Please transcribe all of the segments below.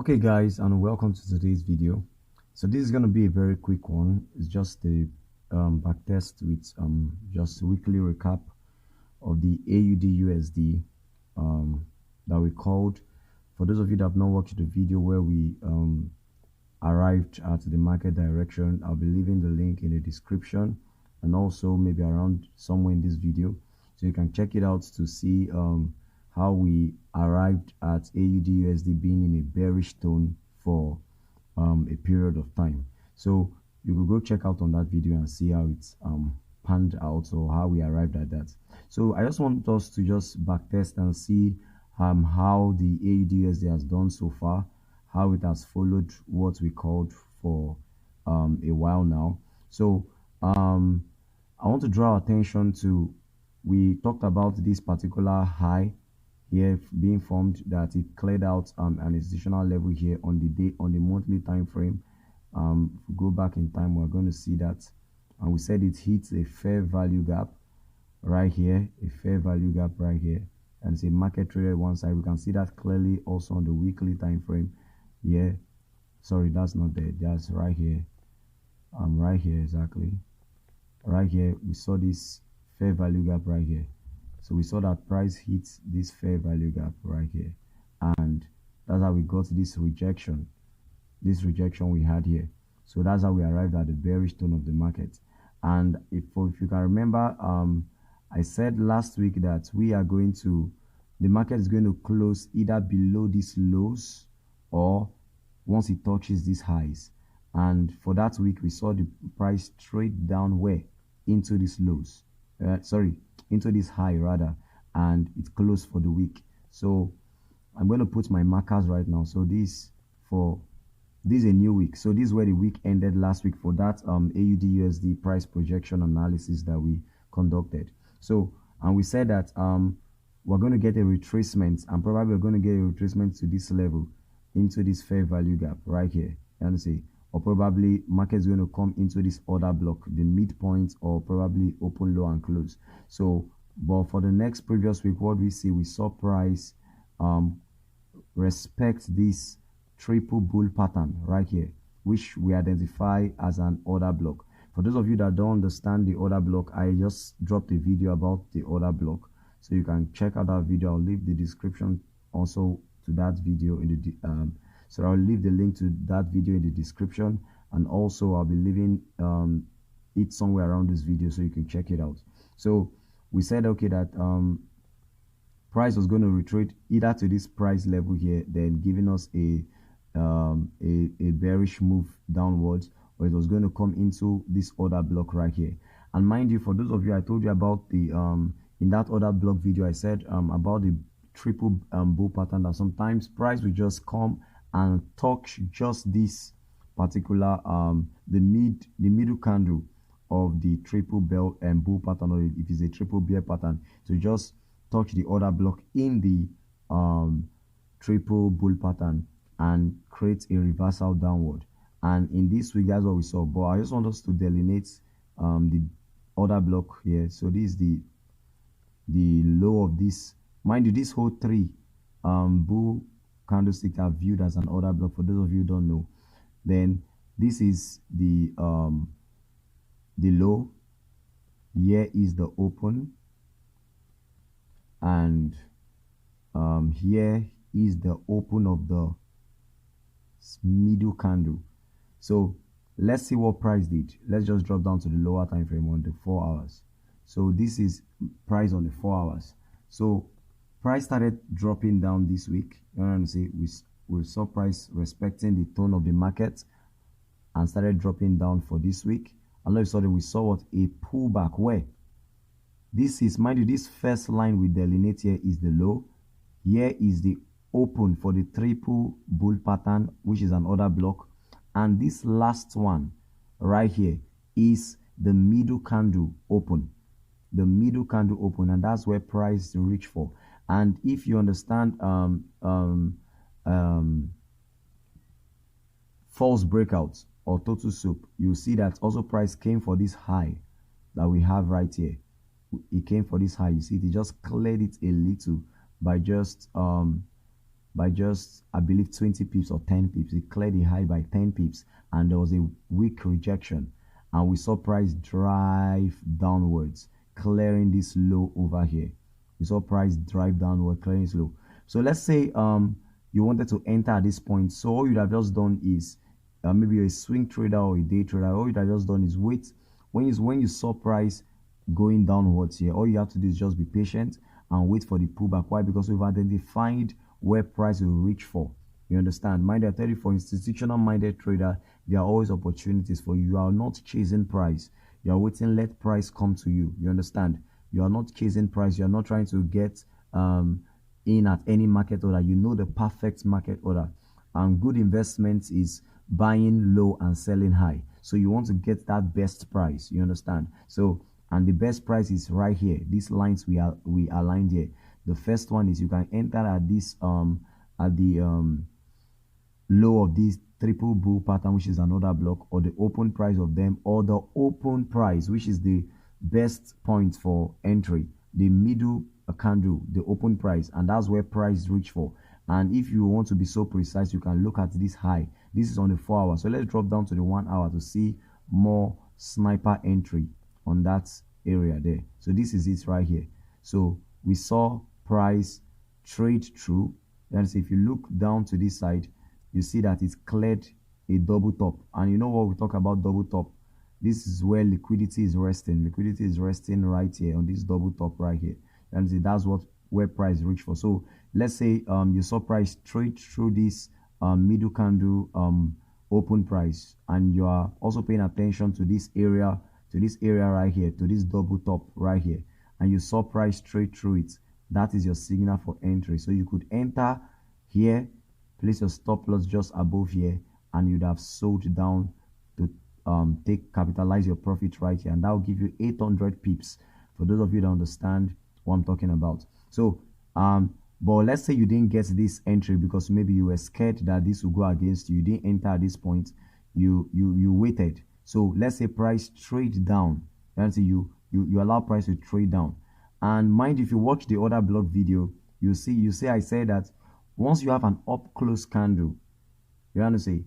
Okay guys, and welcome to today's video. So this is going to be a very quick one. It's just a back test with just a weekly recap of the AUD USD that we called. For those of you that have not watched the video where we arrived at the market direction, I'll be leaving the link in the description and also maybe around somewhere in this video, so you can check it out to see how we arrived at AUD USD being in a bearish tone for a period of time. So you will go check out on that video and see how it's panned out, or how we arrived at that. So I just want us to just back test and see how the AUD USD has done so far, how it has followed what we called for a while now. So I want to draw attention to, we talked about this particular high here being formed, that it cleared out an institutional level here on the monthly time frame. If we go back in time, we're going to see that, and we said it hits a fair value gap right here, a fair value gap right here, and it's a market traded one side. We can see that clearly also on the weekly time frame here. Sorry, that's not there, that's right here. Right here, exactly right here, we saw this fair value gap right here. So we saw that price hits this fair value gap right here, and that's how we got this rejection we had here. So that's how we arrived at the bearish tone of the market. And if you can remember, I said last week that the market is going to close either below these lows or once it touches these highs. And for that week, we saw the price trade down where into these lows, into this high rather, and it closed for the week. So I'm going to put my markers right now. So this is a new week. So this is where the week ended last week for that AUD USD price projection analysis that we conducted. So, and we said that we're going to get a retracement, and probably we're going to get a retracement to this level, into this fair value gap right here. You see, or probably market is going to come into this order block, the midpoint, or probably open low and close. So but for the next previous week, what we see, we saw price respect this triple bull pattern right here, which we identify as an order block. For those of you that don't understand the order block, I just dropped a video about the order block, so you can check out that video. I'll leave the description also to that video in the so I'll leave the link to that video in the description, and also I'll be leaving it somewhere around this video so you can check it out. So we said, okay, that price was going to retreat either to this price level here, then giving us a bearish move downwards, or it was going to come into this order block right here. And mind you, for those of you, I told you about the in that order block video, I said about the triple bull pattern, that sometimes price will just come and touch just this particular the middle candle of the triple bell and bull pattern, or if it's a triple bear pattern, to just touch the order block in the triple bull pattern and create a reversal downward. And in this week, that's what we saw. But I just want us to delineate the order block here. So this is the low of this. Mind you, this whole three bull candlestick are viewed as an order block, for those of you who don't know. Then this is the low, here is the open, and here is the open of the middle candle. So let's see what price did. Let's just drop down to the lower time frame on the 4 hours. So this is price on the 4 hours. So price started dropping down this week. You know what I'm saying? We saw price respecting the tone of the market and started dropping down for this week. And all of a sudden, we saw what a pullback, where this is, mind you, this first line we delineate here is the low. Here is the open for the triple bull pattern, which is an order block. And this last one right here is the middle candle open. The middle candle open, and that's where price reach for. And if you understand false breakouts or total soup, you see that also price came for this high that we have right here. It came for this high. You see, it just cleared it a little by just by just, I believe, 20 pips or 10 pips. It cleared the high by 10 pips, and there was a weak rejection, and we saw price drive downwards, clearing this low over here. We saw price drive downward, clearing this low. So let's say you wanted to enter at this point. So all you'd have just done is maybe you're a swing trader or a day trader. All you'd have just done is wait. When you saw price going downwards here, all you have to do is just be patient and wait for the pullback. Why? Because we've identified where price will reach for. You understand? Mind, I tell you, for institutional minded trader, there are always opportunities for you. You are not chasing price. You are waiting, let price come to you. You understand? You are not chasing price. You are not trying to get in at any market order. You know the perfect market order. And good investment is buying low and selling high. So you want to get that best price. You understand? So, and the best price is right here. These lines we aligned here. The first one is you can enter at this at the low of this triple bull pattern, which is an order block, or the open price of them, or the open price, which is the best point for entry, the middle candle, the open price, and that's where price reach for. And if you want to be so precise, you can look at this high. This is on the 4 hour. So let's drop down to the 1 hour to see more sniper entry on that area there. So this is it right here. So we saw price trade through. And so if you look down to this side, you see that it's cleared a double top. And you know what we talk about double top? This is where liquidity is resting. Liquidity is resting right here on this double top right here. And see, that's where price reach for. So let's say you saw price trade through this middle candle open price, and you are also paying attention to this area right here, to this double top right here, and you saw price trade through it. That is your signal for entry. So you could enter here, place your stop loss just above here, and you'd have sold down to capitalize your profit right here, and that will give you 800 pips for those of you that understand what I'm talking about. So but let's say you didn't get this entry because maybe you were scared that this will go against you. You didn't enter at this point. You waited. So let's say price trade down. Let's say you allow price to trade down. And mind, if you watch the order block video, you see I said that once you have an up close candle, you understand,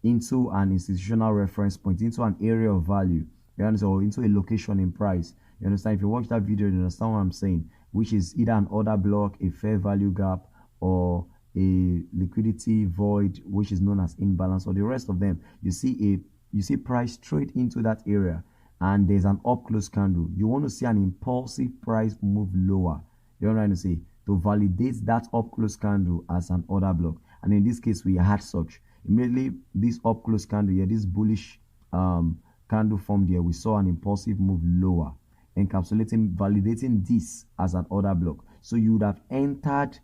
into an institutional reference point, into an area of value, you understand, or into a location in price. You understand? If you watch that video, you understand what I'm saying, which is either an order block, a fair value gap, or a liquidity void, which is known as imbalance, or the rest of them. You see price trade into that area, and there's an up close candle. You want to see an impulsive price move lower. You know what I'm trying to say? To validate that up close candle as an order block. And in this case, we had such. Immediately, this up close candle here, this bullish candle formed here, we saw an impulsive move lower, encapsulating, validating this as an order block. So you would have entered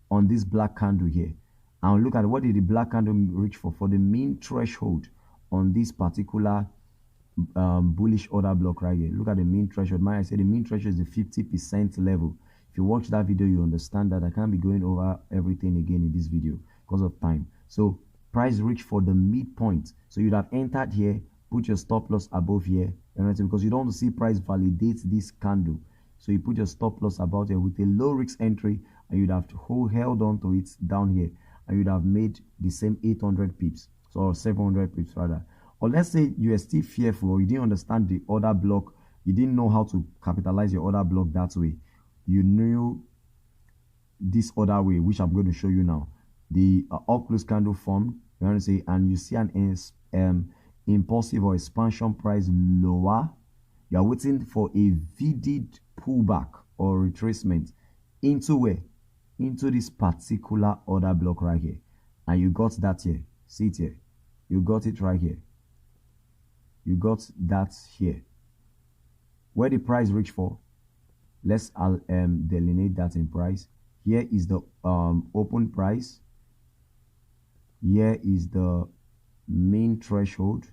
on this black candle here, and look at what did the black candle reach for the mean threshold on this particular bullish order block right here. Look at the mean threshold. I said the mean threshold is the 50% level. If you watch that video, you understand that I can't be going over everything again in this video because of time. So price reached for the midpoint. So you'd have entered here, put your stop loss above here, because you don't want to see price validate this candle. So you put your stop loss about here with a low risk entry, and you'd have to held on to it down here, and you'd have made the same 800 pips, so 700 pips rather. Or let's say you are still fearful, or you didn't understand the order block, you didn't know how to capitalize your order block that way. You knew this other way, which I'm going to show you now. The up close candle formed, you want to say, and you see an impulsive or expansion price lower. You are waiting for a vivid pullback or retracement into where? Into this particular order block right here. And you got that here. See it here. You got it right here. You got that here. Where the price reach for? Let's delineate that in price. Here is the open price. Here is the main threshold.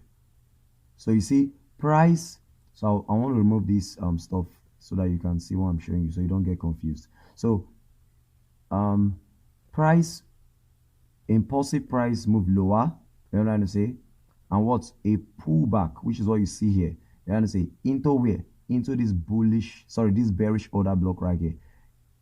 So you see price. So I want to remove this stuff so that you can see what I'm showing you, so you don't get confused. So price, impulsive price move lower, you know what I'm say, and what's a pullback, which is what you see here. You know what I'm say, into where? Into this this bearish order block right here.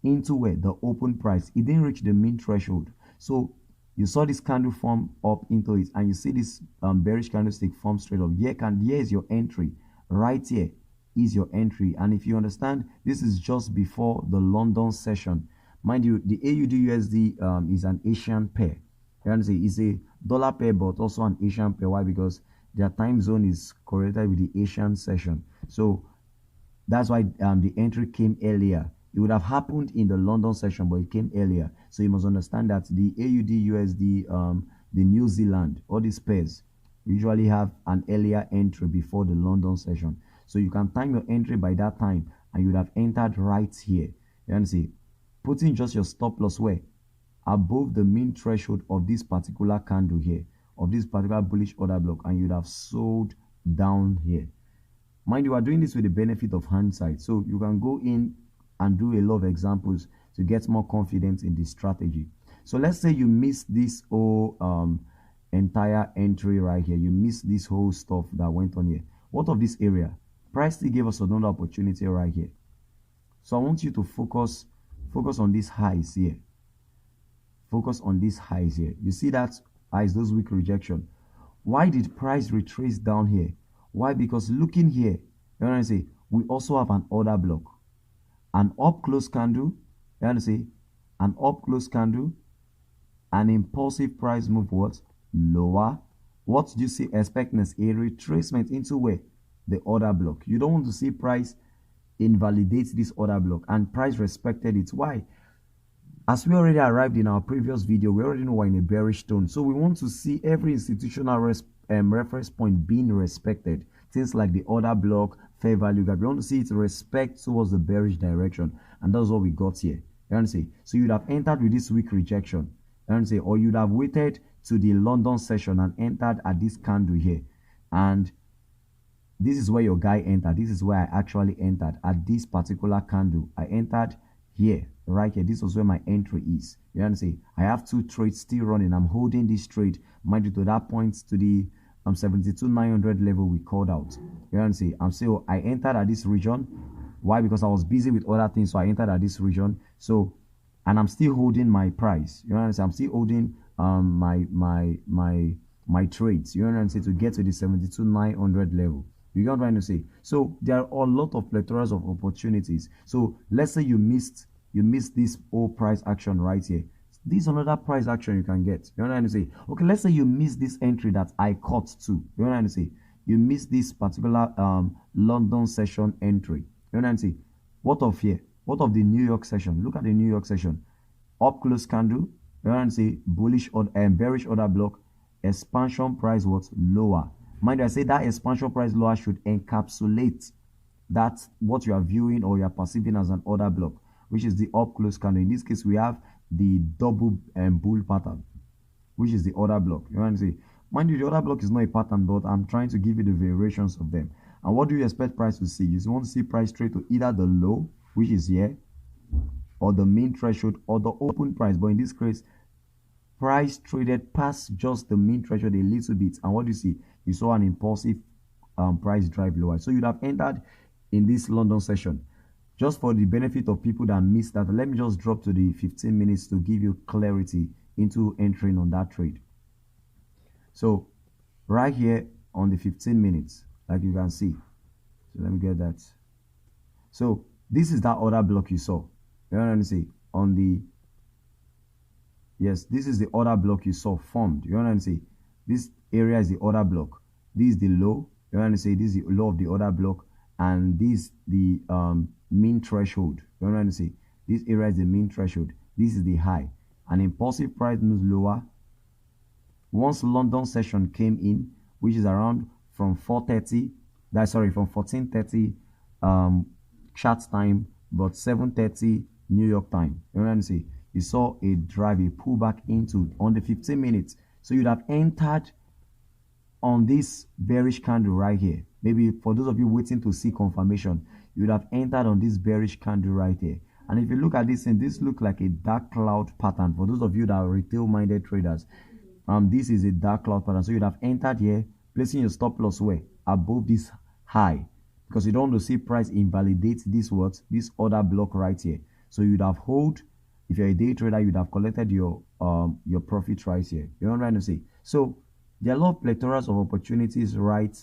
Into where? The open price. It didn't reach the mean threshold. So you saw this candle form up into it, and you see this bearish candlestick form straight up. Here is your entry. Right here is your entry. And if you understand, this is just before the London session. Mind you, the AUD-USD is an Asian pair. You understand? It's a dollar pair, but also an Asian pair. Why? Because their time zone is correlated with the Asian session. So that's why the entry came earlier. It would have happened in the London session, but it came earlier. So you must understand that the AUD-USD, the New Zealand, all these pairs usually have an earlier entry before the London session. So you can time your entry by that time, and you would have entered right here. You understand? Putting just your stop loss where? Above the mean threshold of this particular candle here, of this particular bullish order block, and you'd have sold down here. Mind you, are doing this with the benefit of hindsight, so you can go in and do a lot of examples to get more confidence in this strategy. So let's say you miss this whole entire entry right here. You miss this whole stuff that went on here. What of this area? Price still gave us another opportunity right here. So I want you to focus on these highs here. Focus on these highs here. You see that highs, those weak rejection. Why did price retrace down here? Why? Because looking here, you know what I say, we also have an order block. An up close candle, you want to say, an up close candle, an impulsive price move, what? Lower. What do you see? Expectness, a retracement into where? The order block. You don't want to see price invalidate this order block, and price respected it. Why? As we already arrived in our previous video, we already know we're in a bearish tone. So we want to see every institutional reference point being respected. Things like the order block, fair value gap. We want to see it respect towards the bearish direction. And that's what we got here. You understand? So you'd have entered with this weak rejection. You understand? Or you'd have waited to the London session and entered at this candle here. And this is where your guy entered. This is where I actually entered at this particular candle. I entered here, right here. This was where my entry is. You understand? I have two trades still running. I'm holding this trade, mind you, to that point, to the 72,900 level we called out. You understand? I'm saying I entered at this region. Why? Because I was busy with other things, so I entered at this region. So, and I'm still holding my price. You understand? I'm still holding my trades. You understand? To get to the 72,900 level. You get what I'm trying to say? So there are a lot of plethoras of opportunities. So let's say you missed this whole price action right here. This is another price action you can get. You know what I'm saying? Okay, let's say you missed this entry that I caught too. You know what I'm saying? You missed this particular London session entry. You know what I'm saying? What of here? What of the New York session? Look at the New York session. Up close candle. You know what I'm saying? Bullish or bearish order block. Expansion price was lower. Mind you, I say that expansion price lower should encapsulate that what you are viewing or you are perceiving as an order block, which is the up close candle. In this case, we have the double bull pattern, which is the order block. You know what I'm saying? Mind you, the order block is not a pattern, but I'm trying to give you the variations of them. And what do you expect price to see? You want to see price trade to either the low, which is here, or the mean threshold, or the open price. But in this case, price traded past just the mean threshold a little bit. And what do you see? You saw an impulsive price drive lower. So you'd have entered in this London session. Just for the benefit of people that missed that, let me just drop to the 15 minutes to give you clarity into entering on that trade. So right here on the 15 minutes, like you can see. So let me get that. So this is that order block you saw. You know what I'm saying? On the, yes, this is the order block you saw formed. You know what I'm saying? This area is the order block. This is the low. You know what I'm saying? This is the low of the order block. And this the mean threshold. You know what I'm saying? This area is the mean threshold. This is the high. An impulsive price moves lower. Once London session came in, which is around from 4:30, from 14:30 chart time, but 7:30 New York time. You know what I'm saying? You saw a drive, a pullback into on the 15 minutes. So you'd have entered on this bearish candle right here. Maybe for those of you waiting to see confirmation, you would have entered on this bearish candle right here. And if you look at this, and this looks like a dark cloud pattern. For those of you that are retail-minded traders, this is a dark cloud pattern. So you'd have entered here, placing your stop loss where? Above this high, because you don't want to see price invalidate this order block right here. So you'd have hold if you're a day trader, you'd have collected your profit right here. You know what I'm trying to say? So there are a lot of plethora of opportunities right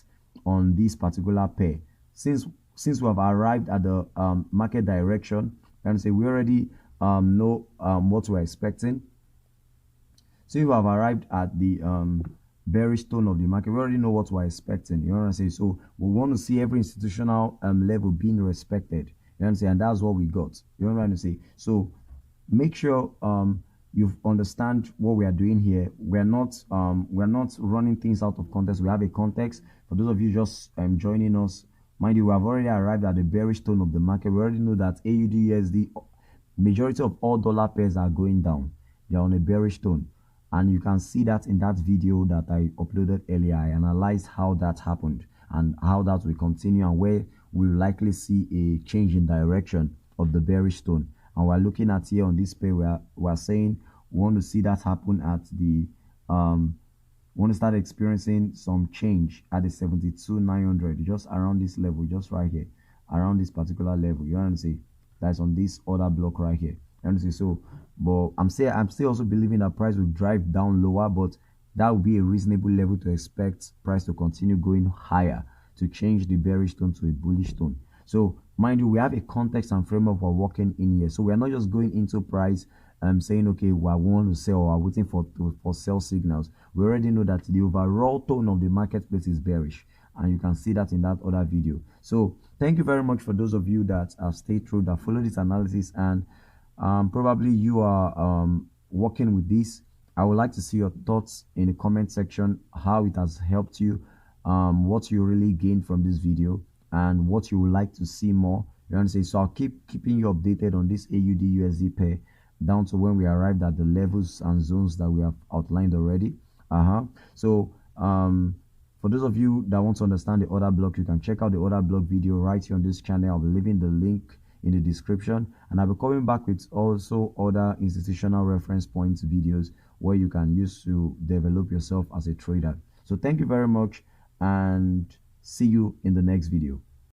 on this particular pair. Since we have arrived at the market direction, and say we already know what we're expecting. So if we have arrived at the bearish tone of the market, we already know what we're expecting. You know what I'm saying? So we want to see every institutional level being respected. You know what I'm saying? And that's what we got. You know what I'm trying to say? So make sure you understand what we are doing here. We're not running things out of context. We have a context. For those of you just joining us, mind you, we have already arrived at the bearish tone of the market. We already know that AUD/USD, majority of all dollar pairs are going down. They're on a bearish tone, and you can see that in that video that I uploaded earlier. I analyzed how that happened and how that will continue, and where we'll likely see a change in direction of the bearish tone. And we're looking at here on this pair, we're saying we want to see that happen at the we want to start experiencing some change at the 72,900, just around this level, just right here, around this particular level. You know what I'm saying? That's on this order block right here. You know what I'm saying? So, but I'm still also believing that price will drive down lower, but that would be a reasonable level to expect price to continue going higher, to change the bearish tone to a bullish tone. So mind you, we have a context and framework we're working in here. So we're not just going into price saying, okay, we want to sell or waiting for sell signals. We already know that the overall tone of the marketplace is bearish, and you can see that in that other video. So thank you very much for those of you that have stayed through, that follow this analysis, and probably you are working with this. I would like to see your thoughts in the comment section, how it has helped you, what you really gained from this video, and what you would like to see more. You understand? So I'll keeping you updated on this AUD/USD pair down to when we arrived at the levels and zones that we have outlined already. So for those of you that want to understand the order block, you can check out the order block video right here on this channel. I'll be leaving the link in the description, and I'll be coming back with also other institutional reference points videos where you can use to develop yourself as a trader. So thank you very much, and see you in the next video.